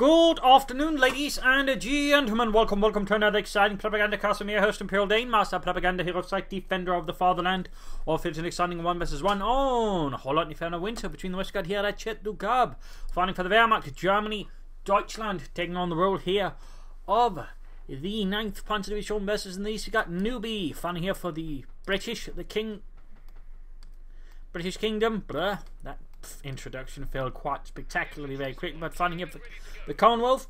Good afternoon, ladies and gentlemen. Welcome to another exciting Propagandacast. I'm your host, Imperial Dane, Master Propaganda Hero Site, Defender of the Fatherland. Off it's an exciting 1 vs 1 on Kholodny Ferma winter between the West Guard here at Rached and Newbee, fighting for the Wehrmacht, Germany, Deutschland, taking on the role here of the 9th Panzer Division versus in the east we got Newbee, fighting here for the British Kingdom. That introduction failed quite spectacularly very quick, but fighting here for the Commonwealth,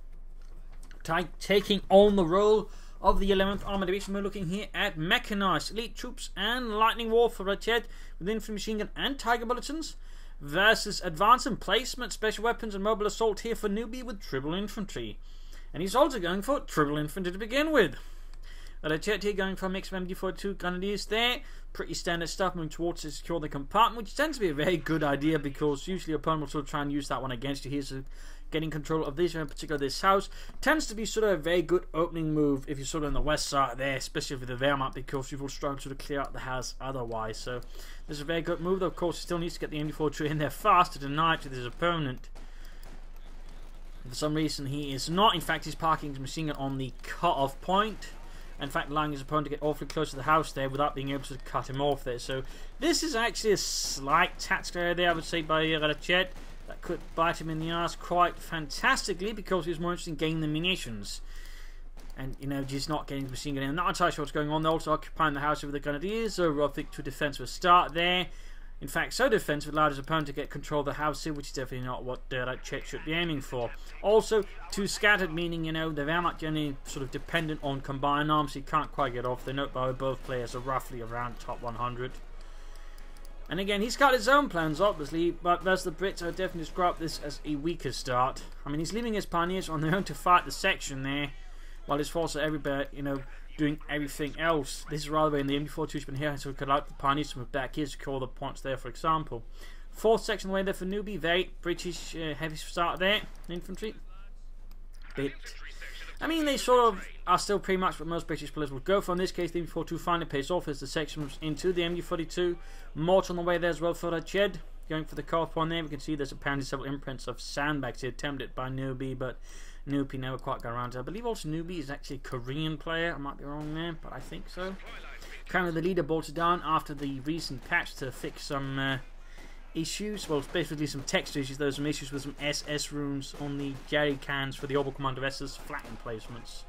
taking on the role of the 11th Armored Division. We're looking here at mechanized elite troops and lightning warfare for Rached with infantry, machine gun and tiger bulletins versus advanced emplacement, special weapons and mobile assault here for Newbee with triple infantry. And he's also going for triple infantry to begin with. Rached here going for a mix of MD42 grenadiers there. Pretty standard stuff, moving towards to secure the compartment, which tends to be a very good idea because usually your opponent will sort of try and use that one against you here. So getting control of this, in particular this house, tends to be sort of a very good opening move if you're sort of on the west side there, especially with the Wehrmacht, because you will struggle to clear out the house otherwise. So this is a very good move, though. Of course, he still needs to get the MD42 in there fast to deny it to his opponent. For some reason, he is not. In fact, he's parking his machine gun on the cut-off point. In fact, allowing his opponent to get awfully close to the house there without being able to cut him off there. So this is actually a slight tactical error there, I would say, by Rached. That could bite him in the ass quite fantastically because he was more interested in gaining the munitions. And, you know, just not getting the machine gun in. I'm not entirely sure what's going on. They're also occupying the house with the grenadiers. So I think to defensive start there. In fact, so defensive allowed his opponent to get control of the house here, which is definitely not what Rached should be aiming for. Also, too scattered, meaning, you know, the Wehrmacht generally sort of dependent on combined arms, so you can't quite get off. They note by both players are roughly around top 100. And again, he's got his own plans, obviously, but versus the Brits, I would definitely describe this as a weaker start. I mean, he's leaving his pioneers on their own to fight the section there, while his forces are everywhere, you know, doing everything else. This is rather in the MD42's been here, so we could out the pioneers from back here to secure the points there, for example. 4th section away there for Newbee, very British heavy start there, infantry. I mean, they sort of are still pretty much what most British players would go for. In this case, the MD42 finally pays off as the section moves into the MD42. Mortar on the way there as well for Rached. Going for the cut-off point there, we can see there's apparently several imprints of sandbags here attempted by Newbee, but Newbee never quite got around to it. I believe also Newbee is actually a Korean player. I might be wrong there, but I think so. Currently the leader bolted down after the recent patch to fix some issues. Well, basically some text issues. There were some issues with some SS runes on the jerry cans for the Oberkommando S's flat emplacements.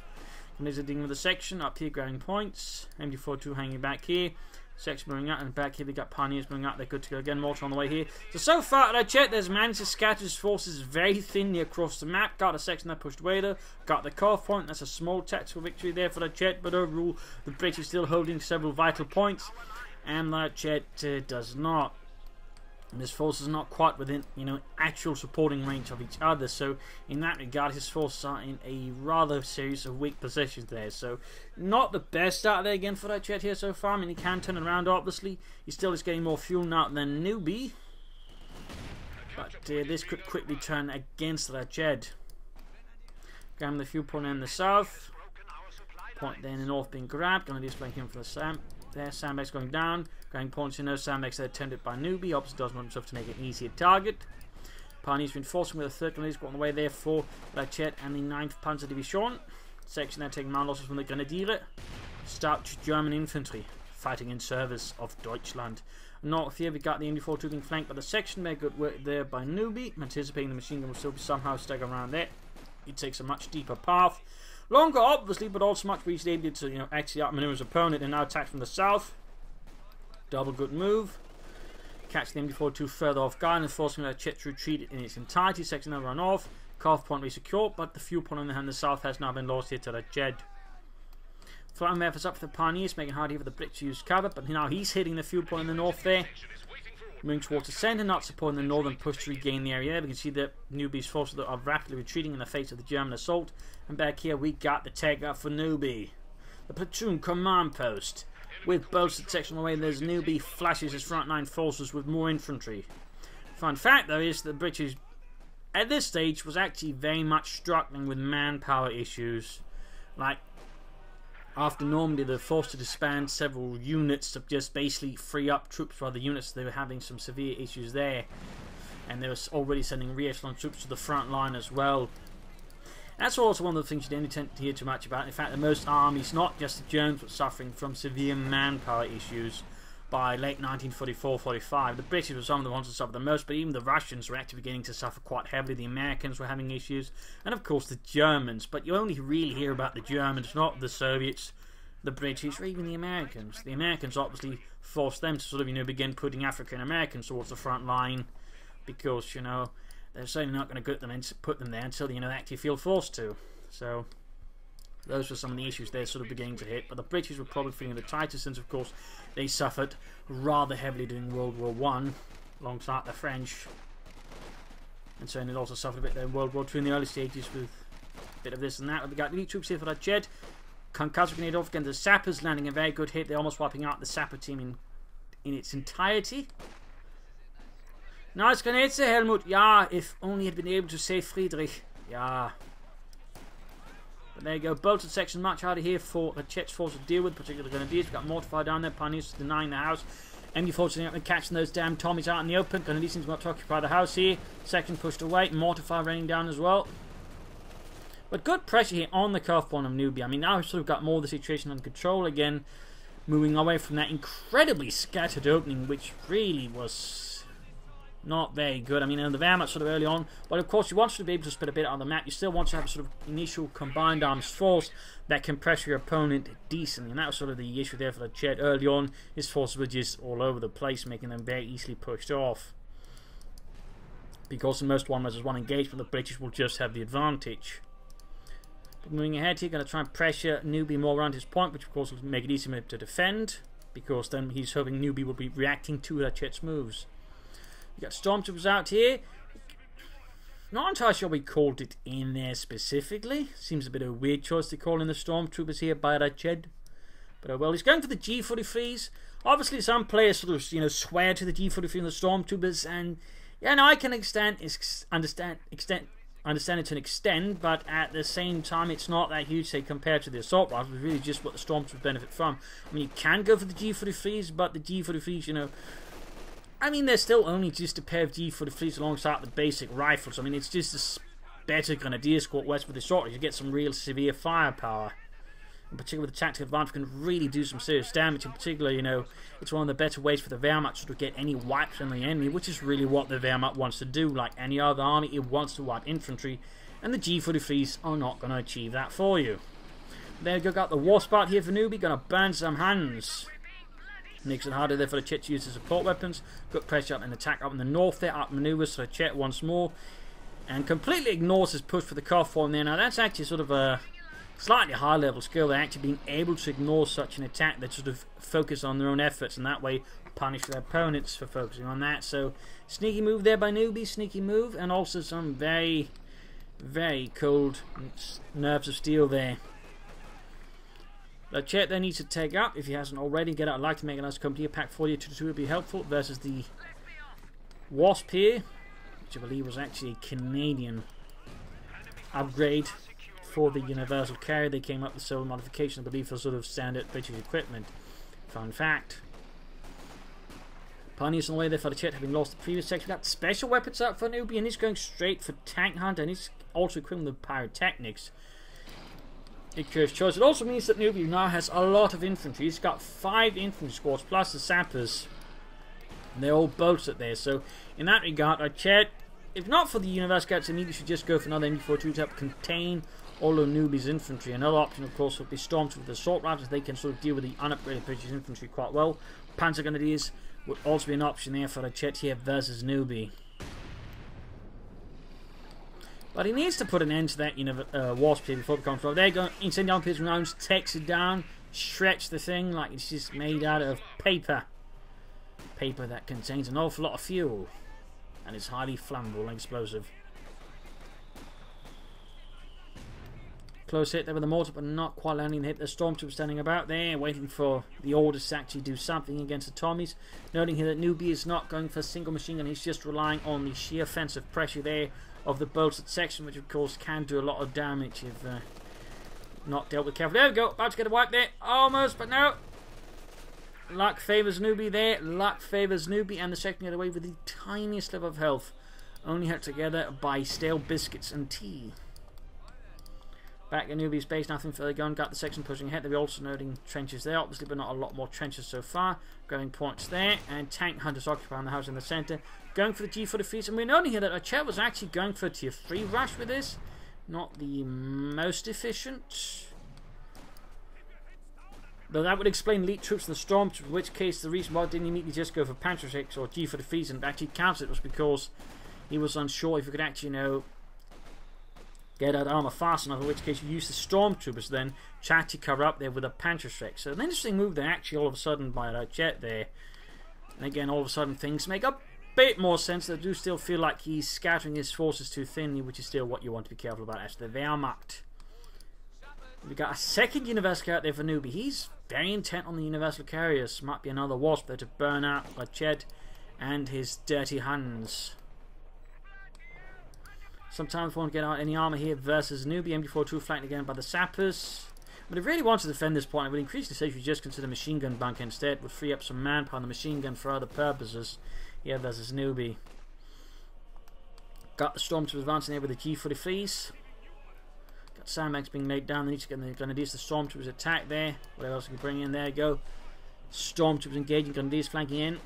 Dealing with the section up here, grabbing points. MD42 hanging back here. Section moving out, and back here we got pioneers moving out. They're good to go again. Mortar on the way here. So far, Rached has managed to scatter his forces very thinly across the map. Got a section that pushed away though. Got the cut-off point. That's a small tactical victory there for Rached, but overall, the British are still holding several vital points, and Rached does not. And his forces are not quite within, you know, actual supporting range of each other. So in that regard, his forces are in a rather series of weak positions there. So not the best start there again for Rached here so far. I mean, he can turn it around, obviously. He still is getting more fuel now than Newbee. But this could quickly turn against Rached. Grabbing the fuel point in the south. Point there in the north being grabbed. Going to display him for the Sam. There, sandbags going down. Going points in those sandbags that are attempted by Newbee. Obviously does want himself to make an easier target. Pioneers reinforcing with a 3rd grenadier squad on the way there for Rached and the 9th Panzer Division. Section there taking mount losses from the Grenadiere. Stout German infantry fighting in service of Deutschland. North here we got the MD42 being flanked by the section. Very good work there by Newbee. Anticipating the machine gun will still be somehow stuck around there. He takes a much deeper path. Longer, obviously, but also much more easily able to, you know, actually outmaneuver his opponent and now attack from the south. Double good move. Catch the MD42 further off guard and forcing Rached to retreat in its entirety. Section now run off. Cut-off point re-secured, but the fuel point on the hand of the south has now been lost here to Rached. Flying efforts up for the pioneers, making it hard here for the Brits to use cover, but now he's hitting the fuel point in the north there. Moving towards the centre, not supporting the northern push to regain the area there. We can see that Newbee's forces are rapidly retreating in the face of the German assault. And back here we got the take up for Newbee. The platoon command post. With bolstered section on the way, there's Newbee flashes his front line forces with more infantry. Fun fact though is that the British at this stage was actually very much struggling with manpower issues. Like, after Normandy, they're forced to disband several units to just basically free up troops for other units. They were having some severe issues there. And they were already sending re-echelon troops to the front line as well. That's also one of the things you don't tend to hear too much about. In fact, that most armies, not just the Germans, were suffering from severe manpower issues by late 1944-45. The British were some of the ones that suffered the most, but even the Russians were actually beginning to suffer quite heavily. The Americans were having issues, and of course the Germans. But you only really hear about the Germans, not the Soviets, the British, or even the Americans. The Americans obviously forced them to sort of, begin putting African Americans towards the front line, because, they're certainly not going to put them there until, they actually feel forced to. So those were some of the issues they're sort of beginning to hit. But the British were probably feeling the tightest, since, of course, they suffered rather heavily during World War I, alongside the French. And certainly also suffered a bit there in World War II in the early stages with a bit of this and that. But we got elite troops here for that Jed. Concussive grenade off against the Sappers, landing a very good hit. They're almost wiping out the Sapper team in its entirety. Nice grenades there, Helmut. Yeah, if only he'd been able to save Friedrich. Yeah. But there you go. Bolted section much harder here for the Czech force to deal with, particularly the Grenadiers. We've got Mortifier down there. Pioneers denying the house. MD-40 up and catching those damn Tommies out in the open. Grenadiers seem to want to occupy the house here. Section pushed away. Mortifier running down as well. But good pressure here on the curve point of Newbee. I mean, now we've sort of got more of the situation under control again. Moving away from that incredibly scattered opening, which really was not very good. I mean, the Wehrmacht sort of early on, but of course you want to be able to spread a bit on the map. You still want to have a sort of initial combined arms force that can pressure your opponent decently, and that was sort of the issue there for the Czech early on. His forces were just all over the place, making them very easily pushed off. Because in most 1 versus 1 engagement, the British will just have the advantage. But moving ahead here, going to try and pressure Newbee more around his point, which of course will make it easier to defend, because then he's hoping Newbee will be reacting to the Czech's moves. We got Stormtroopers out here. Not entirely sure we called it in there specifically. Seems a bit of a weird choice to call in the Stormtroopers here by Rached. But well, he's going for the G43s. Obviously, some players sort of swear to the G43 and the Stormtroopers, and yeah, no, I can understand it to an extent, but at the same time, it's not that huge, say, compared to the assault rifles. It's really just what the Stormtroopers benefit from. I mean, you can go for the G43s, but the G43s, I mean, they're still only just a pair of G43s alongside the basic rifles. I mean, it's just a better Grenadier squad west with the assault rifles. You get some real severe firepower. In particular, with the tactical advantage, can really do some serious damage. In particular, it's one of the better ways for the Wehrmacht to get any wipes on the enemy, which is really what the Wehrmacht wants to do. Like any other army, it wants to wipe infantry, and the G43s are not going to achieve that for you. There you go, got the Wasp out here for Newbee, going to burn some hands. Makes it harder there for the Czech to use the support weapons. Good pressure up and attack up in the north there, outmaneuvers for the Czech once more, and completely ignores his push for the curve form there. Now that's actually sort of a slightly higher level skill. They're actually being able to ignore such an attack that sort of focus on their own efforts, and that way punish their opponents for focusing on that. So sneaky move there by Newbee, sneaky move, and also some very, very cold nerves of steel there. The Czech then needs to take up, if he hasn't already. Get out, I'd like to make a nice company. A pack 42 would be helpful versus the Wasp here, which I believe was actually a Canadian upgrade for the Universal Carrier. They came up with several modifications, I believe, for sort of standard British equipment. Fun fact. Pioneers on the way there for the Czech, having lost the previous section. We got special weapons out for Newbee, and he's going straight for Tank Hunter, and he's also equipped with pyrotechnics. A curious choice. It also means that Newbee now has a lot of infantry. He's got 5 infantry squads plus the sappers. And they're all bolted there. So in that regard, Rached, if not for the Universal Scouts, I should just go for another MD-42 to help contain all of Newbee's infantry. Another option, of course, would be Stormtroopers with the assault rifles. They can sort of deal with the unupgraded British infantry quite well. Panzer Grenadiers would also be an option there for Rached here versus Newbee. But he needs to put an end to that Wasp here before it becomes wrong. There you go, incendiary piercing rounds, takes it down, stretch the thing like it's just made out of paper. Paper that contains an awful lot of fuel and is highly flammable and explosive. Close hit there with the mortar, but not quite landing the hit. The Stormtroopers standing about there, waiting for the orders to actually do something against the Tommies. Noting here that Newbee is not going for a single machine gun, he's just relying on the sheer offensive pressure there of the bolted section, which of course can do a lot of damage if not dealt with carefully. There we go, about to get a wipe there, almost, but no. Luck favours Newbee there, luck favours Newbee, and the second get away with the tiniest level of health, only held together by stale biscuits and tea. Back at Newbee's base, nothing further going. Got the section pushing ahead. They're also noting trenches there, obviously, but not a lot more trenches so far. Going points there, and tank hunters occupying the house in the centre. Going for the G for defeat, and we're noting here that Rached was actually going for a tier 3 rush with this. Not the most efficient. Though that would explain elite troops and the storm, in which case the reason why didn't immediately just go for Panzer or G for defeat and actually counter it was because he was unsure if he could actually, you know, get out armor fast enough, in which case you use the stormtroopers then to actually cover up there with a Panzerschreck. So an interesting move there actually all of a sudden by Rached there. And again, all of a sudden things make a bit more sense. I do still feel like he's scattering his forces too thinly, which is still what you want to be careful about as the Wehrmacht. We got a second universal carrier out there for Newbee. He's very intent on the universal carriers. Might be another wasp there to burn out Rached and his dirty hands. Sometimes won't get out any armor here versus Newbee. MG42 flanked again by the sappers. But if really wants to defend this point, I would increasingly say if you just consider machine gun bunker instead. Would free up some manpower on the machine gun for other purposes. Yeah, versus Newbee. Got the stormtroopers advancing there with the G43s. Got sandbags being laid down. They need to get the Grenadiers. The stormtroopers attack there. What else can we bring in? There you go. Stormtroopers engaging. Grenadiers flanking in.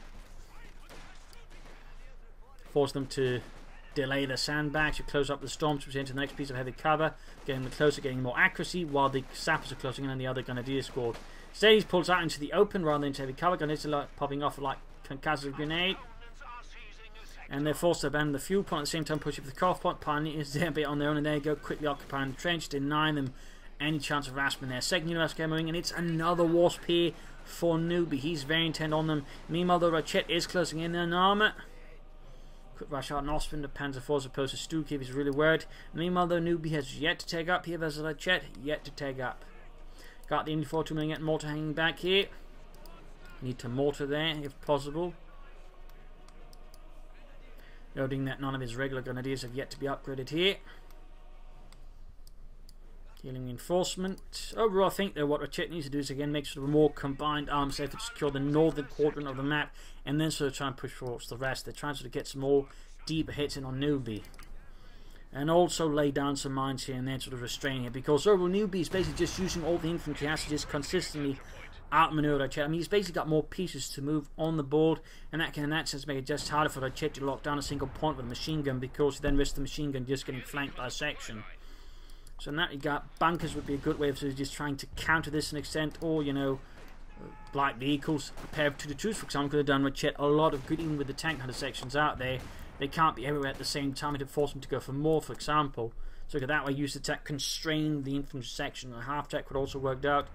Force them to delay the sandbags. You close up the stormtroopers into the next piece of heavy cover. Getting them closer, getting more accuracy while the sappers are closing in on the other Grenadier squad. Instead, he pulls out into the open rather than into heavy cover. Grenadiers are like popping off like concussive grenade. And they're forced to abandon the fuel point at the same time, pushing for the cough point. Pioneers there a bit on their own, and there you go, quickly occupying the trench, denying them any chance of harassment there. Second universal carrier moving, and it's another wasp here for Newbee. He's very intent on them. Meanwhile, though, Rached is closing in on armor. Quick rush out and Osprey, the Panzer IV as opposed to Stukev is really worried. Meanwhile, though, Newbee has yet to take up here versus Rached, yet to take up. Got the MG42 million mortar hanging back here. Need to mortar there if possible. Noting that none of his regular Grenadiers have yet to be upgraded here. Healing reinforcement. Overall, I think that what Rached needs to do is again make sort of a more combined arms effort to secure the northern quadrant of the map and then sort of try and push towards the rest. They're trying to sort of get some more deeper hits in on Newbee. And also lay down some mines here and then sort of restrain it, because overall Newbee is basically just using all the infantry he has to just consistently outmaneuver Rached. I mean, he's basically got more pieces to move on the board, and that can in that sense make it just harder for Rached to lock down a single point with a machine gun, because you then risk the machine gun just getting flanked by a section. So in that regard, bunkers would be a good way of sort of just trying to counter this to an extent, or, you know, light vehicles, prepare to the troops, for example, could have done Rached a lot of good even with the tank hunter sections out there. They can't be everywhere at the same time. It'd force them to go for more, for example. So could that way use the tech, constrain the infantry section, and half tech would also work out.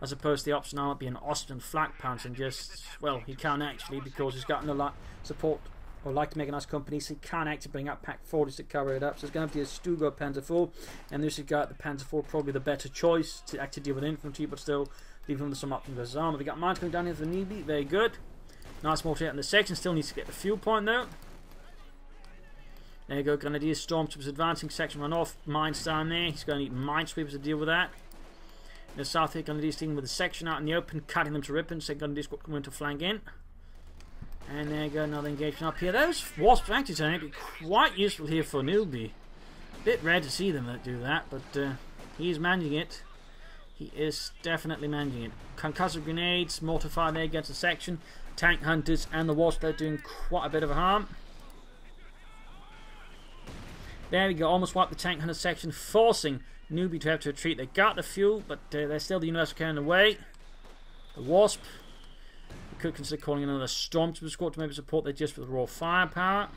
As opposed to the option now might be an Austrian flak pounce and just, well, he can't actually, because he's got no support or like to make a nice company, so he can't actually bring up Pack 40s to cover it up. So it's going to have to be a Stugo Panzer IV, and this has got the Panzer IV probably the better choice to actually deal with infantry, but still leave him with some options versus armor. We got mines coming down here for Newbee, very good. Nice mortar hit in the section, still needs to get the fuel point though. There you go, Grenadiers, Stormtroopers advancing, section run off, mines down there. He's going to need minesweepers to deal with that. The south here, Grenadiers dealing with the section out in the open, cutting them to ribbons. So Grenadiers coming to flank in. And there you go, another engagement up here. Those wasps actually turning out to be quite useful here for Newbee. Bit rare to see them do that, but he's managing it. He is definitely managing it. Concussive grenades, mortar fire there against the section. Tank hunters and the wasp, they're doing quite a bit of harm. There we go, almost wiped the tank hunter section, forcing Newbee to have to retreat. They got the fuel, but they're still the universal carrier in the way. The wasp. We could consider calling another stormtrooper squad to maybe support their just with raw firepower.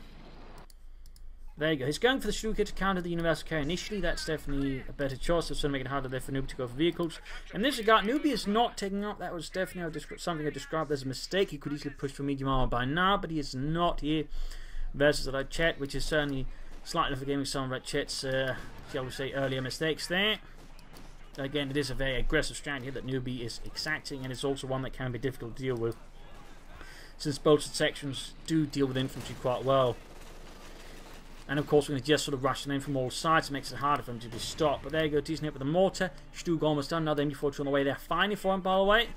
There you go. He's going for the Stuka to counter the universal carrier initially. That's definitely a better choice. It's going to make it harder there for Newbee to go for vehicles. And this regard, Newbee is not taking up. That was definitely something I described as a mistake. He could easily push for medium armor by now, but he is not here. Versus the Rached, which is certainly slightly forgiving some of Rached's, shall we say, earlier mistakes there. Again, it is a very aggressive strategy that Newbee is exacting, and it's also one that can be difficult to deal with, since both sections do deal with infantry quite well. And of course, we're going to just sort of rush them in from all sides. It makes it harder for them to be stopped. But there you go, decent hit with the mortar. Stug almost done. Another MG42 on the way there. Finally for him, by the way.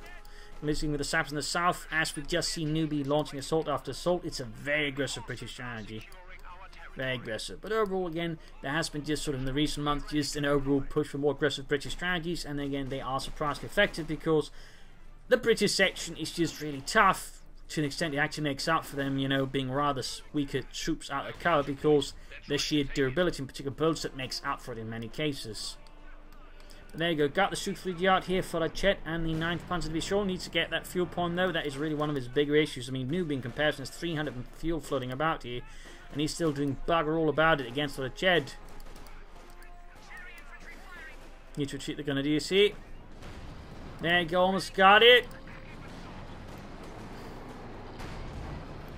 Missing with the saps in the south. As we just see Newbee launching assault after assault. It's a very aggressive British strategy. Very aggressive. But overall, again, there has been just sort of in the recent months just an overall push for more aggressive British strategies. And again, they are surprisingly effective because the British section is just really tough to an extent. It actually makes up for them, you know, being rather weaker troops out of cover because their sheer durability, in particular builds, that makes up for it in many cases. But there you go. Got the Stuka yard here for Rached and the 9th Panzer Division. Needs to get that fuel point though. That is really one of his bigger issues. I mean, Newbee in comparison has 300 fuel floating about here. And he's still doing bugger all about it against Rached. Need to retreat the Grenadiers here. There you go, almost got it.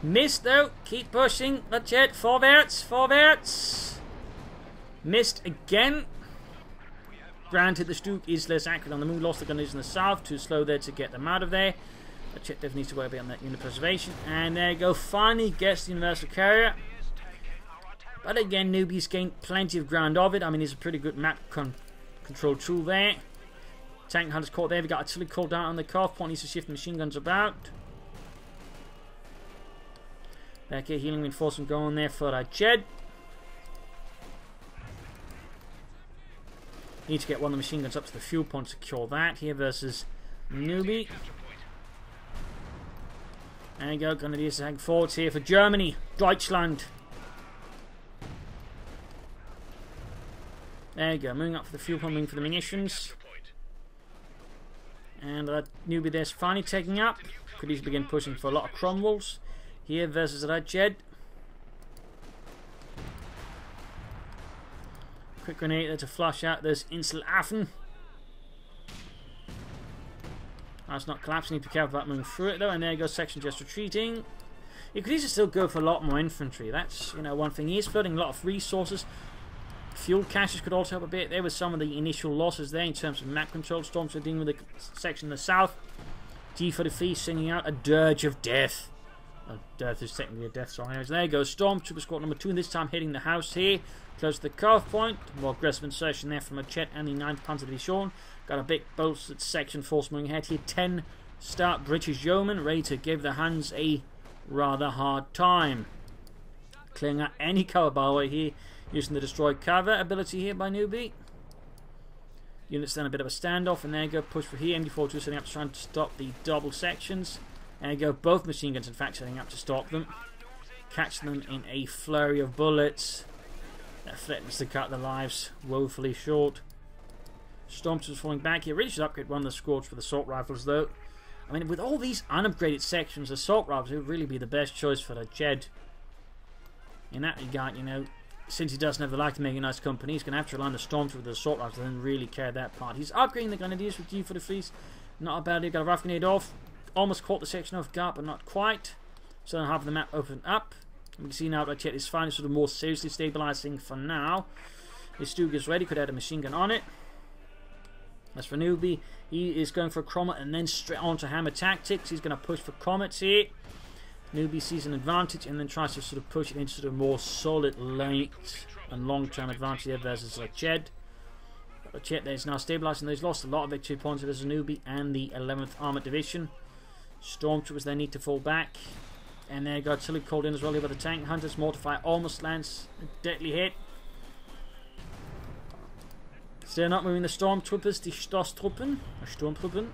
Missed though. Keep pushing. Rached, forwards. Missed again. Granted, the Stuka is less accurate on the move. Lost the Grenadiers in the south. Too slow there to get them out of there. Rached definitely needs to work a bit on that unit preservation. And there you go. Finally gets the Universal Carrier. But again, Newbee's gained plenty of ground of it. I mean, he's a pretty good map control tool there. Tank Hunter's caught there. We got artillery called down on the cuff point. Needs to shift the machine guns about. Back here, healing reinforcement going there for Rached. Need to get one of the machine guns up to the fuel point to secure that here versus Newbee. There you go, Grenadiers heading forwards here for Germany, Deutschland. There you go, moving up for the fuel point, moving for the munitions. And Newbee there's finally taking up. Could easily begin pushing for a lot of Cromwells. Here versus Rached. Quick grenade there to flush out those Inselaffen. That's not collapsing. Need to be careful about moving through it though. And there you go, section just retreating. You could easily still go for a lot more infantry. That's, you know, one thing. He is flooding a lot of resources. Fuel caches could also help a bit. There was some of the initial losses there in terms of map control. Storms are dealing with the section in the south. G43 singing out a dirge of death. Death is technically a death song. Anyways, there you go. Stormtrooper squad number 2, and this time hitting the house here. Close to the cuff point. More aggressive insertion there from Rached and the 9th Panzer Division. Got a big bolstered section force moving ahead here. 10 start British yeomen ready to give the Huns a rather hard time. Clearing out any cover by the way here. Using the destroy cover ability here by Newbee. Units then a bit of a standoff, and there you go. Push for here. MD42 setting up to try and stop the double sections. There you go. Both machine guns in fact setting up to stop them. Catch them in a flurry of bullets. That threatens to cut their lives woefully short. Stormtroopers falling back here. Really should upgrade one of the squads with assault rifles though. I mean, with all these unupgraded sections, assault rifles would really be the best choice for Rached. In that regard, you know, since he doesn't have the like to make a nice company, he's going to have to rely on the Stormtrooper with the assault rifles and really care that part. He's upgrading the Grenadiers with G43s. Not a bad idea. Got a rough grenade off. Almost caught the section off guard, but not quite. Southern half of the map opened up. We can see now Rached is finally sort of more seriously stabilizing for now. His Stuka is ready. Could add a machine gun on it. As for Newbee, he is going for a Comet and then straight on to hammer tactics. He's going to push for Comets here. Newbee sees an advantage and then tries to sort of push it into sort of more solid late and long-term advantage there versus Rached. Rached there is now stabilizing. He's lost a lot of victory points versus Newbee and the 11th Armoured Division. Stormtroopers they need to fall back. And there you go, artillery called in as well here by the tank hunters. Mortify almost lands a deadly hit. Still not moving the Stormtroopers, the Sturmtruppen.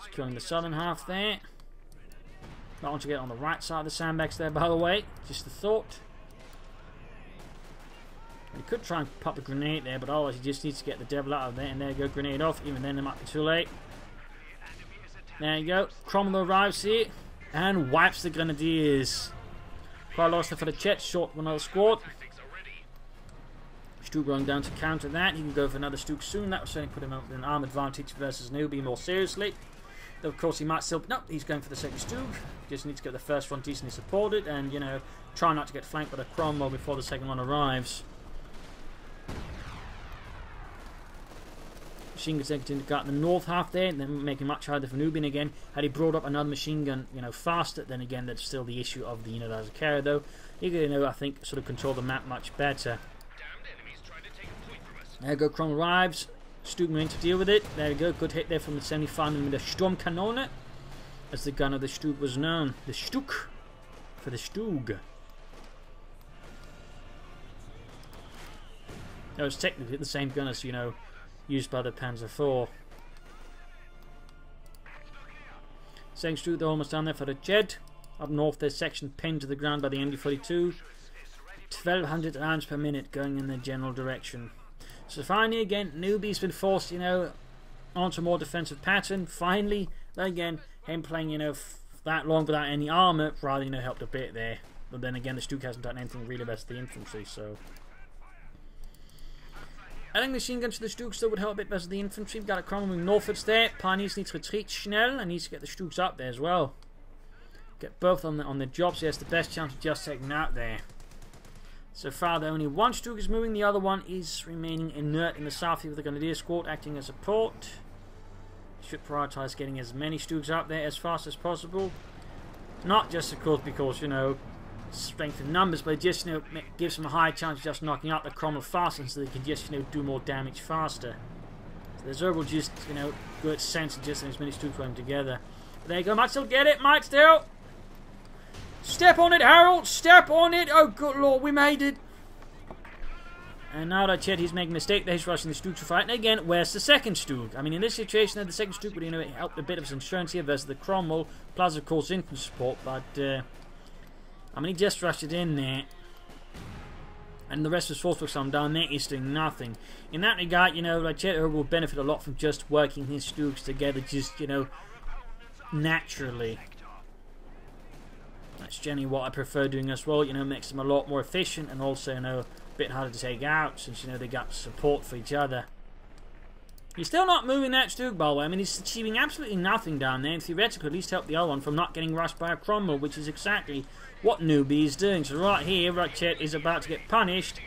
Securing the southern half there. Not want to get on the right side of the sandbags there, by the way. Just a thought. He could try and pop a grenade there, but otherwise he just needs to get the devil out of there. And there you go, grenade off. Even then it might be too late. There you go. Cromwell arrives here and wipes the Grenadiers. Quite lost there for the Chet. Short one other squad. Stuka going down to counter that. He can go for another Stuka soon. That will certainly put him up with an arm advantage versus Newbee more seriously. Though of course he might still... No, he's going for the second Stuka. Just needs to get the first one decently supported and, you know, try not to get flanked by the Cromwell before the second one arrives. Machine guns continue to guard the north half there, and then making much harder for Newbee again. Had he brought up another machine gun, you know, faster, then again that's still the issue of the unit as a carrier though. He could, you know, I think sort of control the map much better. There you go, Cromwell arrives. Stuka in to deal with it. There you go, good hit there from the 75mm Sturmkanone, as the gun of the Stuka was known. The Stuk for the Stug. It was technically the same gun as, you know, used by the Panzer IV. Second Stuke, they're almost down there for the Jed. Up north, their section pinned to the ground by the MD-42. 1200 rounds per minute going in the general direction. So finally, again, Newbee's been forced, you know, onto a more defensive pattern. Finally, again, him playing, you know, that long without any armour, rather, you know, helped a bit there. But then again, the Stuke hasn't done anything really against the infantry, so. I think the machine guns to the Stuke still would help a bit versus the infantry. We've got a Cromwell moving northwards there. Pioneers need to retreat schnell and needs to get the Stukes up there as well. Get both on the job, so he has the best chance of just taking out there. So far, the only one Stuke is moving, the other one is remaining inert in the south here with the Grenadier Squad acting as support. Should prioritise getting as many Stukes up there as fast as possible. Not just, of course, because, you know, strength in numbers, but just, you know, gives them a high chance of just knocking out the Cromwell faster so they can just, you know, do more damage faster. So there's overall just, you know, good sense of just having as many Stukes running together. But there you go, might still get it, might still. Step on it, Harold! Step on it! Oh, good lord, we made it! And now that Chet, he's making a mistake there, he's rushing the Stuke to fight. And again, where's the second Stuke? I mean, in this situation, the second Stuke would, you know, help a bit of his insurance here versus the Cromwell, plus, of course, infantry support. But, I mean, he just rushed it in there. And the rest of his force looks down there is doing nothing. In that regard, you know, Chet will benefit a lot from just working his Stukes together, just, you know, naturally. That's generally what I prefer doing as well. You know, makes them a lot more efficient and also, you know, a bit harder to take out since, you know, they got support for each other. He's still not moving that Stuke, by the way. I mean, he's achieving absolutely nothing down there, and theoretically at least help the other one from not getting rushed by a Cromwell, which is exactly what Newbee is doing. So right here, Rached is about to get punished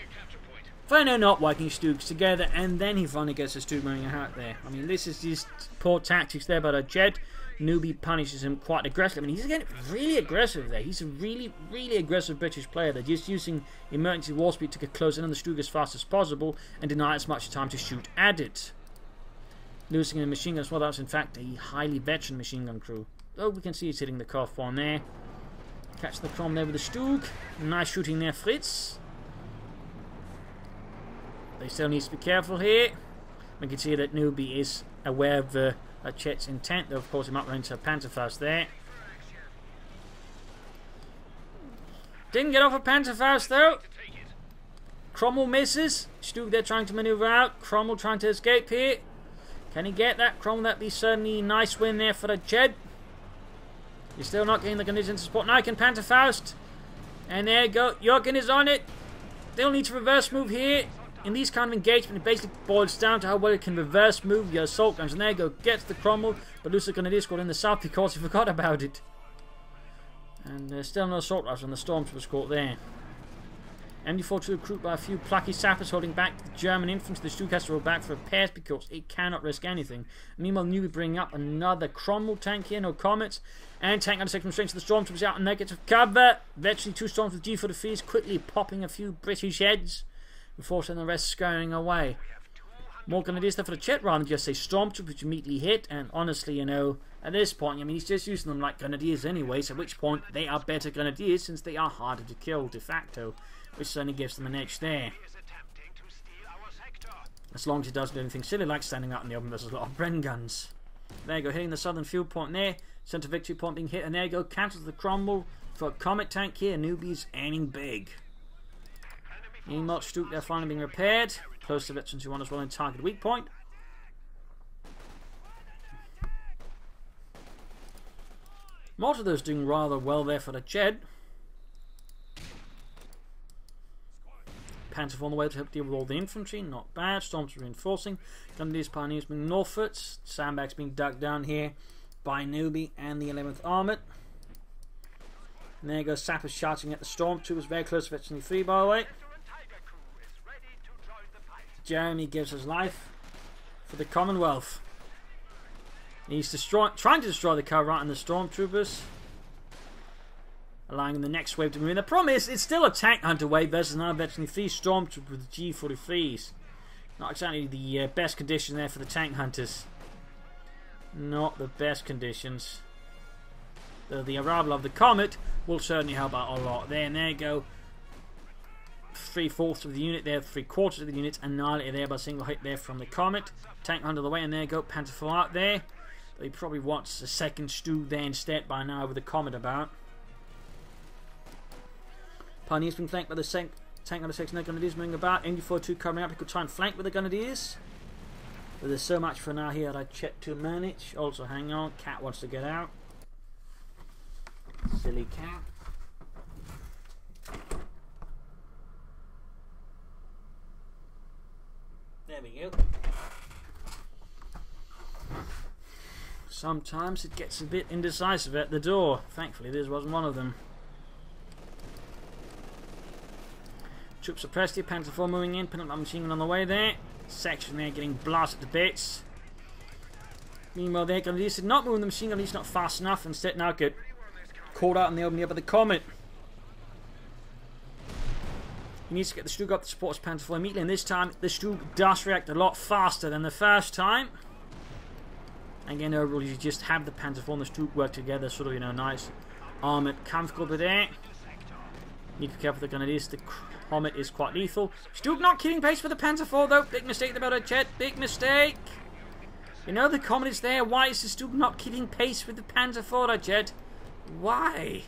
for, you know, not working Stukes together, and then he finally gets a Stuke moving out there. I mean, this is just poor tactics there by Rached. Newbee punishes him quite aggressively. I mean, he's getting really aggressive there. He's a really, really aggressive British player. They're just using emergency war speed to get close in on the Stuke as fast as possible and deny as much time to shoot at it. Losing a machine gun as well. That's in fact a highly veteran machine gun crew. Oh, we can see he's hitting the CoH one there. Catch the Crom there with the Stuke. Nice shooting there, Fritz. They still need to be careful here. We can see that Newbee is aware of Chet's intent, though of course he might run into a Panzerfaust there. Didn't get off a Panzerfaust though. Cromwell misses. Stuke there trying to maneuver out. Cromwell trying to escape here. Can he get that? Cromwell, that'd be certainly a nice win there for the Jed. He's still not getting the conditions to support. Now he can Panzerfaust. And there you go. Jürgen is on it. They'll need to reverse move here. In these kind of engagement, it basically boils down to how well you can reverse move your assault guns. And there you go, gets the Cromwell, but loses the Grenadier Squad in the south because he forgot about it. And there's still no assault rifles on the Stormtroopers caught there. MD-42 recruited by a few plucky sappers holding back the German infantry. The Stuke has to roll back for repairs because it cannot risk anything. Meanwhile, Newbee bringing up another Cromwell tank here, no comments. And tank under second strength to the Stormtroopers out in negative cover. Eventually, two Stormtroopers G-43s quickly popping a few British heads before sending the rest scurrying away. More Grenadiers there for the Chet rather than just say Stormtroopers, which immediately hit. And honestly, you know, at this point, I mean, he's just using them like Grenadiers anyway, so at which point they are better Grenadiers since they are harder to kill de facto, which certainly gives them an edge there. As long as he doesn't do anything silly like standing out in the open versus a lot of Bren guns. There you go, hitting the southern field point there. Centre victory point being hit, and there you go, cancels the Cromwell for a Comet tank here. Newbee's aiming big. Meanwhile, Stuke there finally being repaired. Close to veterans who want as well in target weak point. Most of those doing rather well there for the Jed. Panzer on the way to help deal with all the infantry, not bad. Storms reinforcing. Grenadiers, Pioneers being northwards. Sandbags being dug down here by Newbee and the 11th Armoured. And there goes Sappers shouting at the Stormtroopers, very close to Veteran 3 by the way. Jeremy gives his life for the Commonwealth. He's trying to destroy the car right on the Stormtroopers, allowing the next wave to move in. The problem is, it's still a tank hunter wave versus another Veteran 3 Stormtrooper with G43s. Not exactly the best condition there for the tank hunters. Not the best conditions. Though the arrival of the Comet will certainly help out a lot there. And there you go. 3/4 of the unit there, 3/4 of the unit annihilated there by a single hit there from the Comet. Tank under the way, and there you go, Panzer IV out there. But he probably wants a second Stug there instead by now with the Comet about. Pioneer's been flanked by the tank under 6 Grenadiers moving about. MG42 coming up, he could try and flank with the Grenadiers. But there's so much for now here that I check to manage. Also, hang on, Cat wants to get out. Silly cat. There we go. Sometimes it gets a bit indecisive at the door. Thankfully, this wasn't one of them. Troops suppressed here. Panzer IV moving in. Pin up that machine gun on the way there. Section there getting blasted to bits. Meanwhile, they're going to not moving the machine gun. He's not fast enough. Instead, now get caught out in the open here by the Comet. He needs to get the Stug up to support his Panzer IV immediately, and this time the Stug does react a lot faster than the first time. Again, overall, you just have the Panzer IV and the Stug work together, sort of, you know, nice armoured Kampfgruppe there. Need to be careful with the Grenadiers. The Comet is quite lethal. Stug not keeping pace with the Panzer IV, though. Big mistake about a jet. Big mistake. You know the Comet is there. Why is the Stug not keeping pace with the Panzer IV, jet? Why?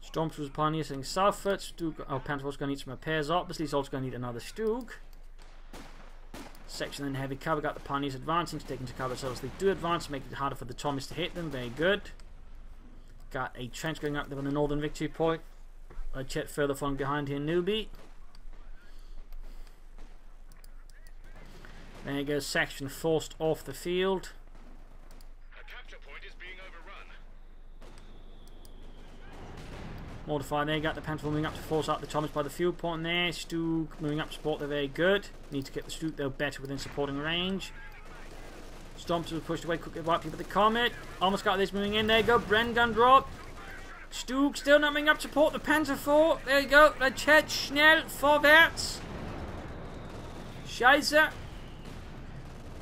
Stormtroopers Pioneer saying southwards. Panzer IV's going to need some repairs. Obviously, he's also going to need another Stug. Section in heavy cover. Got the Pioneers advancing, taking to cover so as they do advance, making it harder for the Tommies to hit them. Very good. Got a trench going up there on the northern victory point. A jet further from behind here, Newbee. There you go. Section forced off the field. Mortify there, got the Panzer moving up to force out the Tommies by the fuel point there. Stug moving up to support, they're very good. Need to get the Stug though better within supporting range. Stormtroopers pushed away, quickly wipe people with the Comet. Almost got this moving in, there you go, Bren gun drop. Stug still not moving up to support the Panzer IV. There you go, Rached, schnell, vorwärts. Scheiße.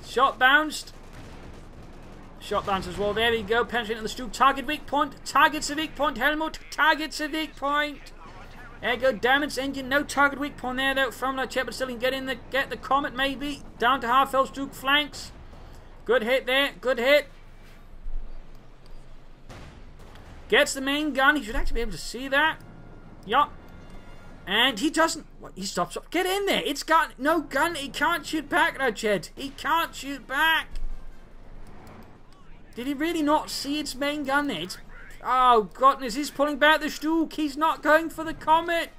Shot bounced. Shot bounce as well. There we go. Penetrating the Stug. Target weak point. Target's a weak point. Helmut. Target's a weak point. There you go. Damaged engine. No target weak point there though from Rached, but still he can get the Comet maybe. Down to half health. Stug flanks. Good hit there. Good hit. Gets the main gun. He should actually be able to see that. Yup. And he doesn't. What? He stops up. Get in there. It's got no gun. He can't shoot back, Rached. He can't shoot back. Did he really not see its main gun there? Oh, goodness, he's pulling back the Stug. He's not going for the Comet.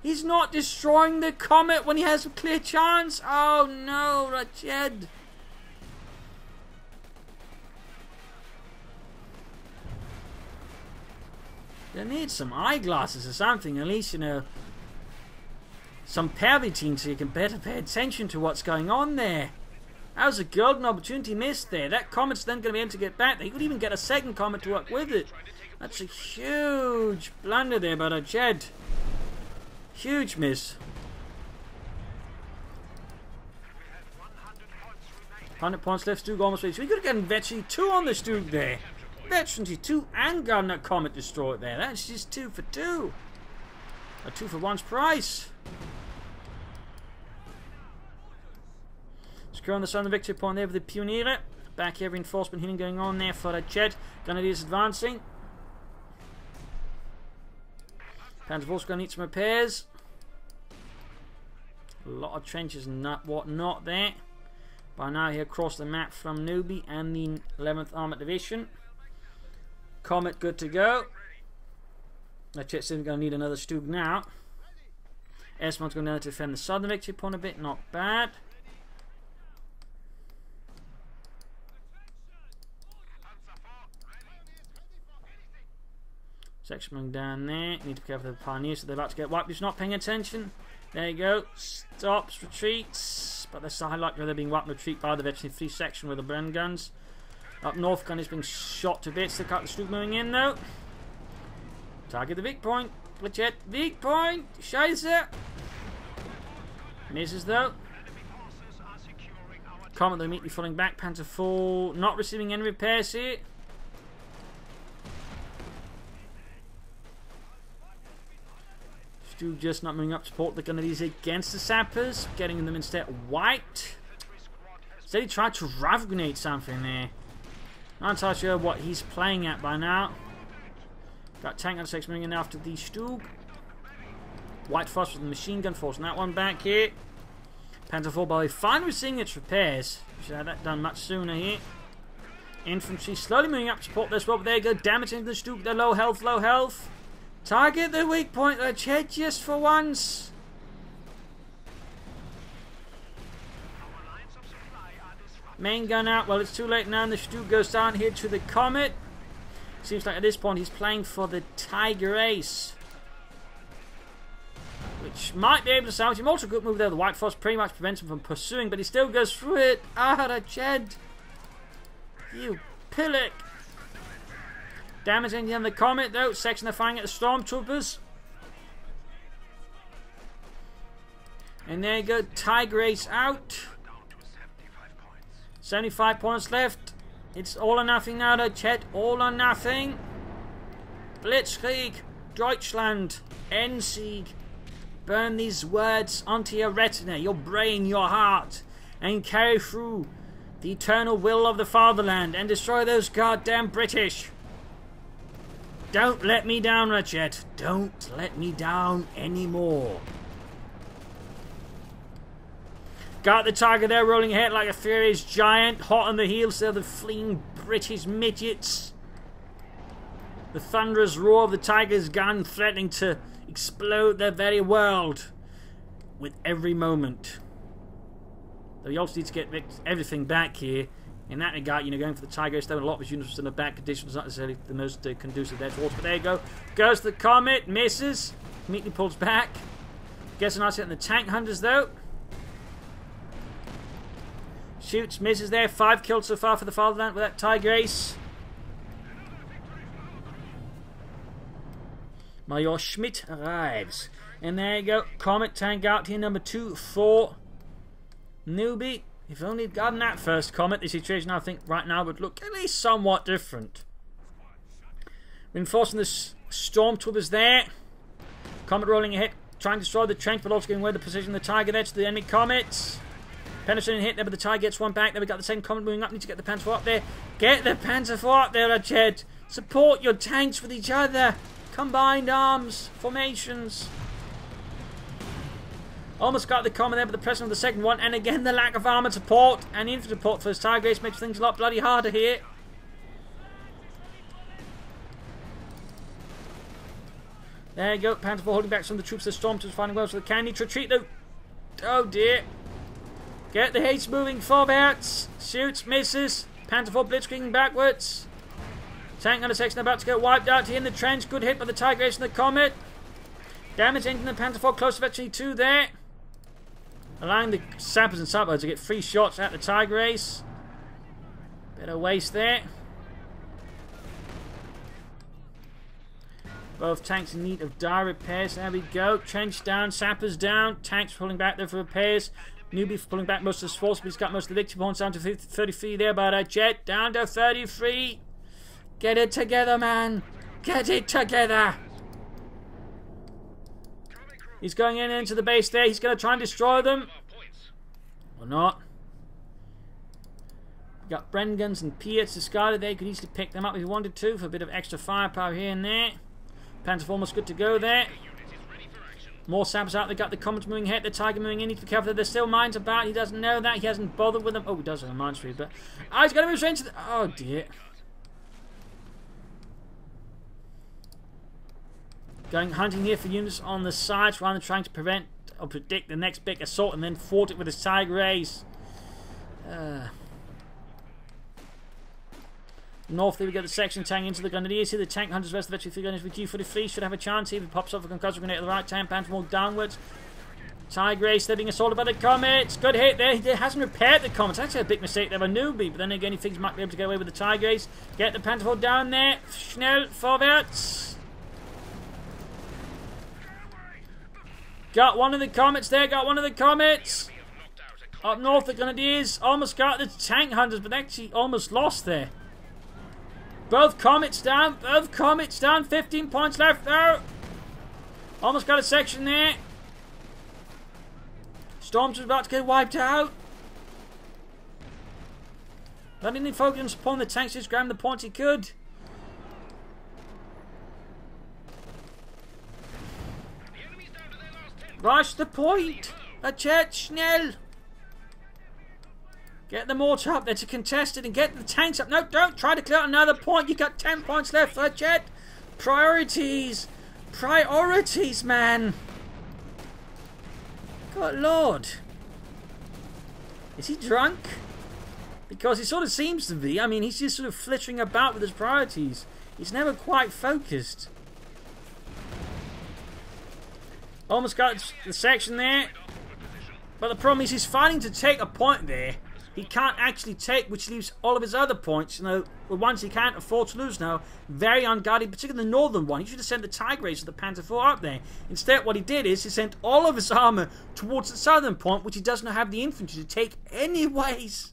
He's not destroying the Comet when he has a clear chance. Oh, no, Rached. They need some eyeglasses or something, at least, you know, some pervitin so you can better pay attention to what's going on there. That was a golden opportunity missed there. That Comet's then going to be able to get back there. He could even get a second Comet to work with it. That's a huge blunder there by Rached. Huge miss. 100 points left. Stug almost ready. So we could have gotten Veteran 2 on the Stug there. Veteran 2 and gotten that Comet destroyed there. That's just 2 for 2. A 2 for 1's price. Secure on the southern victory point there with the Pioniere. Back here, reinforcement healing going on there for Rached. Grenadiers advancing. Panzer IV's going to need some repairs. A lot of trenches and whatnot there. By now, here across the map from Newbee and the 11th Armoured Division. Comet good to go. Rachet's going to need another Stug now. S1's going to defend the southern victory point a bit. Not bad. Section moving down there. Need to be careful with the Pioneers, so they're about to get wiped. He's not paying attention. There you go. Stops, retreats. But there's still high likelihood they're being wiped and retreat by the Veteran 3 section with the Bren guns. Up north, gun is being shot to bits. Look out the Stug moving in though. Target the weak point. Rached, weak point. Scheiße. Misses though. Comet, they're immediately falling back. Panzer IV not receiving any repairs here. Stu just not moving up to support the Grenadiers against the sappers, getting them instead wiped. Instead he tried to rav grenade something there. Not entirely sure what he's playing at by now. Got tank on 6 moving in after the Stug. White Frost with the machine gun forcing that one back here. Panzer IV by finally seeing its repairs. Should have that done much sooner here. Infantry slowly moving up to support this. Well, there you go. Damaging the Stug. They're low health, low health. Target the weak point. Let's head just for once. Main gun out. Well, it's too late now, and the Stug goes down here to the Comet. Seems like at this point he's playing for the Tiger Ace, which might be able to salvage him. Also, good move there. The White Frost pretty much prevents him from pursuing, but he still goes through it. Ah, Rached, you pillock. Damaging on the Comet though. Section are firing at the Stormtroopers. And there you go. Tiger Ace out. 75 points left. It's all or nothing now, Rached. All or nothing. Blitzkrieg. Deutschland. Endsieg. Burn these words onto your retina, your brain, your heart, and carry through the eternal will of the fatherland and destroy those goddamn British. Don't let me down, Rached. Don't let me down anymore. Got the Tiger there rolling ahead like a furious giant, hot on the heels of the fleeing British midgets. The thunderous roar of the Tiger's gun threatening to explode their very world with every moment. Though you also need to get everything back here. In that regard, you know, going for the Tiger, still a lot of his units in the back conditions, not necessarily the most conducive there towards. But there you go. Goes the Comet, misses, immediately pulls back. Gets a nice hit on the tank hunters though. Shoots, misses there. 5 kills so far for the fatherland with that Tiger Ace. Major Schmidt arrives. And there you go. Comet tank out here, number 2 for Newbee. If only he'd gotten that first Comet, the situation I think right now would look at least somewhat different. Reinforcing the Stormtroopers there. Comet rolling ahead, trying to destroy the trench, but also giving away the position of the Tiger there to the enemy Comets. Penetrating hit there, but the Tiger gets one back. There we got the same Comet moving up. Need to get the Panzer IV up there. Get the Panzer IV up there, Rached. Support your tanks with each other. Combined arms, formations. Almost got the Comet there, but the pressing of the second one, and again the lack of armoured support and infantry support for this Tiger Ace makes things a lot bloody harder here. There you go, Panzer IV holding back some of the troops. The Stormtroopers finding wells for the can. Need to retreat though. Oh dear. Get the haste moving forwards. Shoots, misses. Panzer IV blitzkrieging backwards. Tank under section about to get wiped out here in the trench. Good hit by the Tiger Ace and the Comet. Damage into the Panzer IV close eventually to there. Allowing the sappers and sappers to get 3 shots at the Tiger Ace. Bit of waste there. Both tanks in need of dire repairs. There we go. Trench down, sappers down. Tanks pulling back there for repairs. Newbee pulling back most of his force, but he's got most of the victory points down to 33 there by that jet. Down to 33. Get it together, man. Get it together. He's going into the base there. He's going to try and destroy them. Or not. We've got Bren guns and Piets discarded there. You could easily pick them up if you wanted to for a bit of extra firepower here and there. Panzer IV almost good to go there. More sappers out. They got the Comets moving ahead. The Tiger moving in. Need to be careful. There's still mines about. He doesn't know that. He hasn't bothered with them. Oh, he does have a mine street, but he's going to move straight into the... Oh dear. Going hunting here for units on the sides rather than trying to prevent or predict the next big assault and then fought it with his Tiger Ace. North there we go, the section tank into the Grenadiers here. The tank hunters rest of the veteran 3 gunners with G43 should have a chance here if he pops off a concussive grenade at the right time. Panzer more downwards. Tiger Ace they're being assaulted by the Comets. Good hit there. He hasn't repaired the Comets. Actually a big mistake there by Newbee, but then again he thinks he might be able to get away with the Tiger Ace. Get the Panzer IV down there. Schnell vorwärts. Got one of the Comets there, got one of the Comets. Up north, the Grenadiers almost got the tank hunters, but actually almost lost there. Both comets down. Both comets down. 15 points left there. Almost got a section there. Storms are about to get wiped out. Not only focusing upon the tanks, just grabbing the points he could. Rush the point. Rached, schnell. Get the mortar up there to contest it and get the tanks up. No, don't try to clear another point. You got 10 points left, Rached. Priorities. Priorities, man. Good lord. Is he drunk? Because he sort of seems to be. I mean, he's just sort of flittering about with his priorities. He's never quite focused. Almost got the section there. But the problem is he's fighting to take a point there. He can't actually take, which leaves all of his other points, you know, the ones he can't afford to lose now, very unguarded, particularly the northern one. He should have sent the Tiger Race of the Panther IV up there. Instead, what he did is he sent all of his armor towards the southern point, which he doesn't have the infantry to take anyways.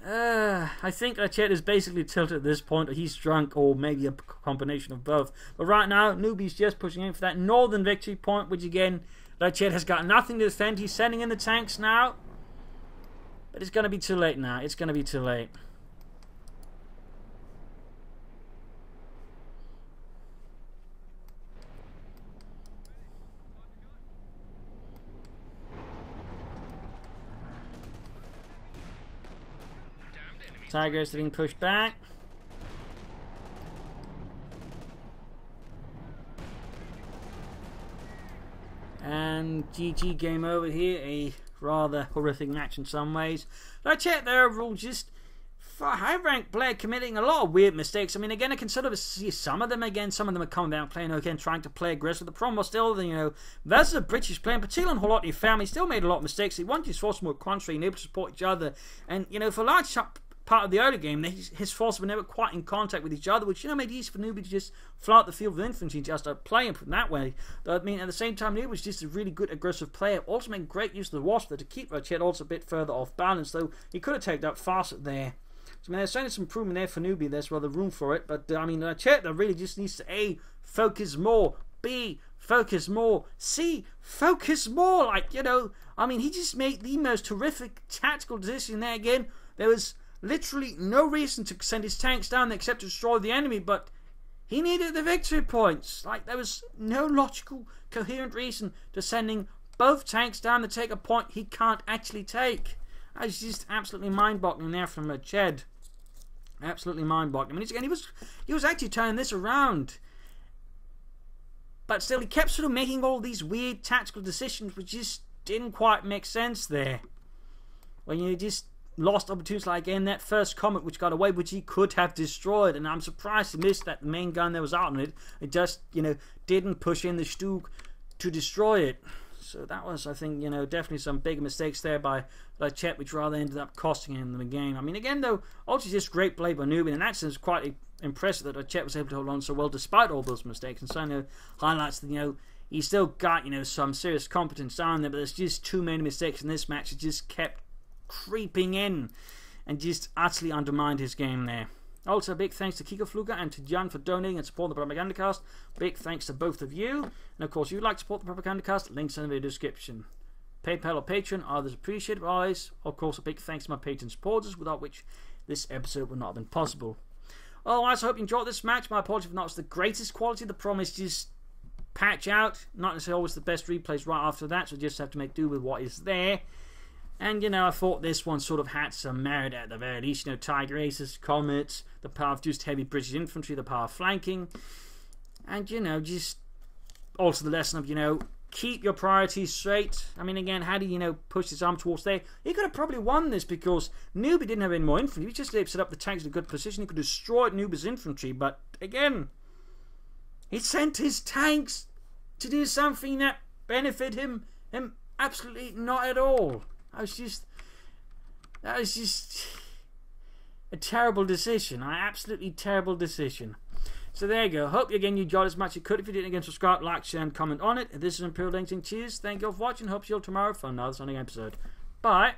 I think Rached is basically tilted at this point, or he's drunk, or maybe a combination of both. But right now, Newbee's just pushing in for that northern victory point, which again, Rached has got nothing to defend. He's sending in the tanks now. But it's going to be too late now. It's going to be too late. Tigers are being pushed back. And GG, game over here. A rather horrific match in some ways. Rached, they're overall just for a high-ranked player committing a lot of weird mistakes. I mean, again, I can sort of see some of them. Again, some of them are coming down playing, again, trying to play aggressive. The problem was still, you know, versus a British player, particularly on Kholodny Ferma, he still made a lot of mistakes. He wanted his forces more contrary and able to support each other. And, you know, for a large part of the early game, his forces were never quite in contact with each other, which, you know, made it easy for Newbee to just fly out the field with infantry and just start playing from that way. But, I mean, at the same time, Newbee was just a really good aggressive player. Also made great use of the wasp there to keep Rached also a bit further off balance, though he could have taken that faster there. So, I mean, there's certainly some improvement there for Newbee. There's rather room for it. But, I mean, Rached really just needs to A, focus more, B, focus more, C, focus more. Like, you know, I mean, he just made the most horrific tactical decision there again. There was literally no reason to send his tanks down there except to destroy the enemy, but he needed the victory points. Like, there was no logical, coherent reason to sending both tanks down to take a point he can't actually take. That was just absolutely mind-boggling there from Rached. Absolutely mind-boggling. I mean, again, he was actually turning this around, but still, he kept sort of making all these weird tactical decisions, which just didn't quite make sense there. When you just lost opportunities like again that first comet which got away, which he could have destroyed, and I'm surprised he missed that main gun that was out on it. It just, you know, didn't push in the Stug to destroy it. So that was, I think, you know, definitely some big mistakes there by Rached, which rather ended up costing him the game. I mean, again, though, also just great play by Newbee, and that's quite impressive that Rached was able to hold on so well despite all those mistakes, and certainly highlights that, you know, he still got, you know, some serious competence down there, but there's just too many mistakes in this match. It just kept creeping in and just utterly undermined his game there. Also, big thanks to Kiko Fluga and to Jan for donating and supporting the Propagandacast. Big thanks to both of you. And of course, if you'd like to support the Propagandacast, links in the video description. PayPal or Patreon, others appreciated. Always, of course, a big thanks to my Patreon supporters, without which this episode would not have been possible. Otherwise, I hope you enjoyed this match. My apologies if not the greatest quality. The problem is just patch out. Not necessarily always the best replays right after that, so just have to make do with what is there. And, you know, I thought this one sort of had some merit at the very least. You know, Tiger Aces, Comets, the power of just heavy British infantry, the power of flanking. And, you know, just also the lesson of, you know, keep your priorities straight. I mean, again, how do you know, push his arm towards there? He could have probably won this because Newbee didn't have any more infantry. He just set up the tanks in a good position. He could have destroyed Newbee's infantry. But, again, he sent his tanks to do something that benefited him absolutely not at all. That was just a terrible decision. An absolutely terrible decision. So there you go. Hope again you enjoyed as much as you could. If you didn't, again, subscribe, like, share, and comment on it. If this is Imperial Linking, cheers. Thank you all for watching. Hope to see you all tomorrow for another Sunday episode. Bye.